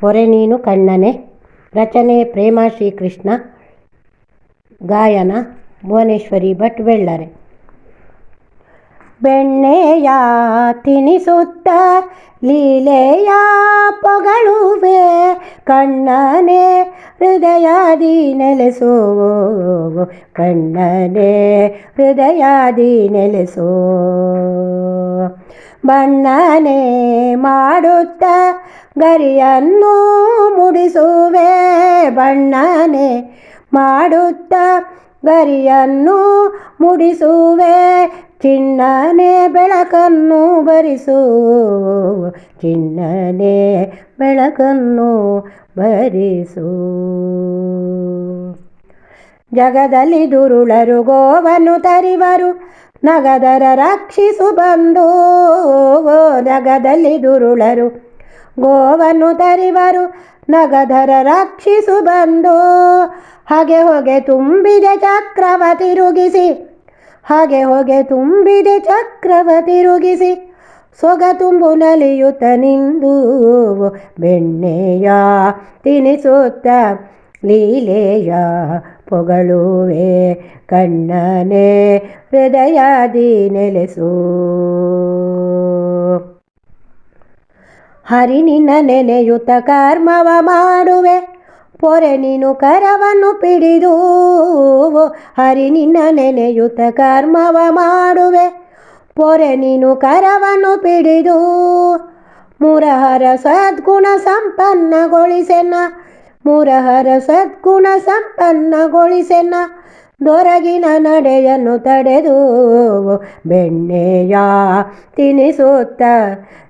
ಪೊರೆ ನೀನು ಕಣ್ಣನೆ. ರಚನೆ ಪ್ರೇಮ ಶ್ರೀಕೃಷ್ಣ. ಗಾಯನ ಭುವನೇಶ್ವರಿ ಭಟ್ ಬೆಳ್ಳರೆ. ಬೆಣ್ಣೆಯ ತಿನಿಸುತ್ತ ಲೀಲೆಯ ಪೊಗಳುವೆ ಕಣ್ಣನೆ ಹೃದಯದಿ ನೆಲೆಸೋ. ಕಣ್ಣನೆ ಹೃದಯದಿ ನೆಲೆಸೋ. ಬಣ್ಣನೆ ಮಾಡುತ್ತ ಗರಿಯನ್ನು ಮುಡಿಸುವೆ. ಬಣ್ಣನೆ ಮಾಡುತ್ತ ಗರಿಯನ್ನು ಮುಡಿಸುವೆ. ಚಿನ್ನನೆ ಬೆಳಕನ್ನು ಬರಿಸು. ಚಿನ್ನನೆ ಬೆಳಕನ್ನು ಬರಿಸು. ಜಗದಲ್ಲಿ ದುರುಳರು ಗೋವನ್ನು ತರಿವರು ನಗದರ ರಕ್ಷಿಸು ಬಂದು. ಜಗದಲ್ಲಿ ದುರುಳರು ಗೋವನ್ನು ತರಿವರು ನಗದರ ರಕ್ಷಿಸು ಬಂದು. ಹಾಗೆ ಹೊಗೆ ತುಂಬಿದೆ ಚಕ್ರವ ತಿರುಗಿಸಿ. ಹಾಗೆ ಹೊಗೆ ತುಂಬಿದೆ ಚಕ್ರವ ತಿರುಗಿಸಿ. ಸೊಗ ತುಂಬು ನಲಿಯುತ್ತ ನಿಂದು. ಬೆಣ್ಣೆಯ ತಿನಿಸುತ್ತ ಲೀಲೆಯ ಪೊಗಳುವೆ ಕಣ್ಣನೆ ಹೃದಯದಿ ನೆಲೆಸು. ಹರಿ ನಿನ್ನ ನೆನೆಯುತ್ತ ಕರ್ಮವ ಮಾಡುವೆ. ಪೊರೆ ನೀನು ಕರವನ್ನು ಪಿಡಿದು. ಹರಿ ನಿನ್ನ ನೆನೆಯುತ್ತ ಕರ್ಮವ ಮಾಡುವೆ. ಪೊರೆ ನೀನು ಕರವನ್ನು ಪಿಡಿದು. ಮುರಹರ ಸದ್ಗುಣ ಸಂಪನ್ನಗೊಳಿಸೆನ್ನ. ಮುರಹರ ಸದ್ಗುಣ ಸಂಪನ್ನಗೊಳಿಸೆನ್ನ. ದೊರಗಿನ ನಡೆಯನ್ನು ತಡೆದು. ಬೆಣ್ಣೆಯ ತಿನಿಸುತ್ತ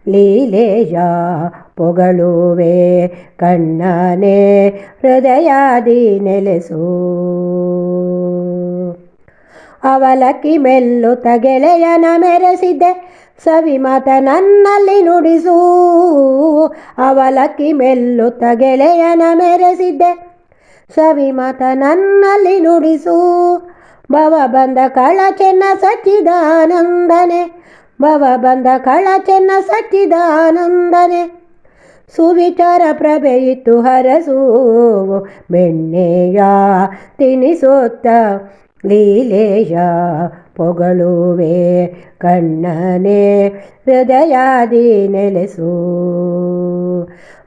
ಲೀಲೆಯ ಪೊಗಳುವೆ ಕಣ್ಣನೆ ಹೃದಯದಿ ನೆಲೆಸು. ಅವಲಕ್ಕಿ ಮೆಲ್ಲುತ್ತ ಗೆಳೆಯನ ಮೆರೆಸಿದ್ದೆ ಸವಿಮತ ನನ್ನಲ್ಲಿ ನುಡಿಸು. ಅವಲಕ್ಕಿ ಮೆಲ್ಲುತ್ತ ಗೆಳೆಯನ ಮೆರೆಸಿದ್ದೆ ಸವಿಮತ ನನ್ನಲ್ಲಿ ನುಡಿಸು. ಭವ ಬಂದ ಕಳಚೆನ್ನ ಸಚ್ಚಿದಾನಂದನೆ. ಭವ ಬಂದ ಕಳಚೆನ್ನ ಸಚ್ಚಿದಾನಂದನೆ. ಸುವಿಚಾರ ಪ್ರಭೆಯಿತ್ತು ಹರಸು. ಬೆಣ್ಣೆಯ ತಿನಿಸುತ್ತ ಲೀಲೆಯ ಪೊಗಳುವೆ ಕಣ್ಣನೆ ಹೃದಯದಿ ನೆಲೆಸು.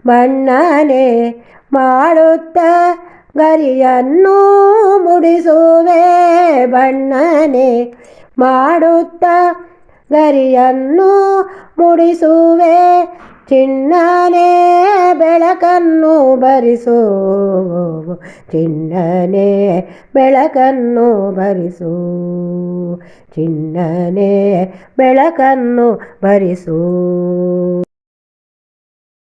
ಬಣ್ಣನೆ ಮಾಡುತ್ತ ಗರಿಯನ್ನು ಮುಡಿಸುವೆ. ಬಣ್ಣನೆ ಮಾಡುತ್ತ ಗರಿಯನ್ನು ಮುಡಿಸುವೆ. ಚಿನ್ನನೆ ಬೆಳಕನ್ನು ಬರಿಸು. ಚಿನ್ನನೆ ಬೆಳಕನ್ನು ಬರಿಸು. ಚಿನ್ನನೆ ಬೆಳಕನ್ನು ಬರಿಸು.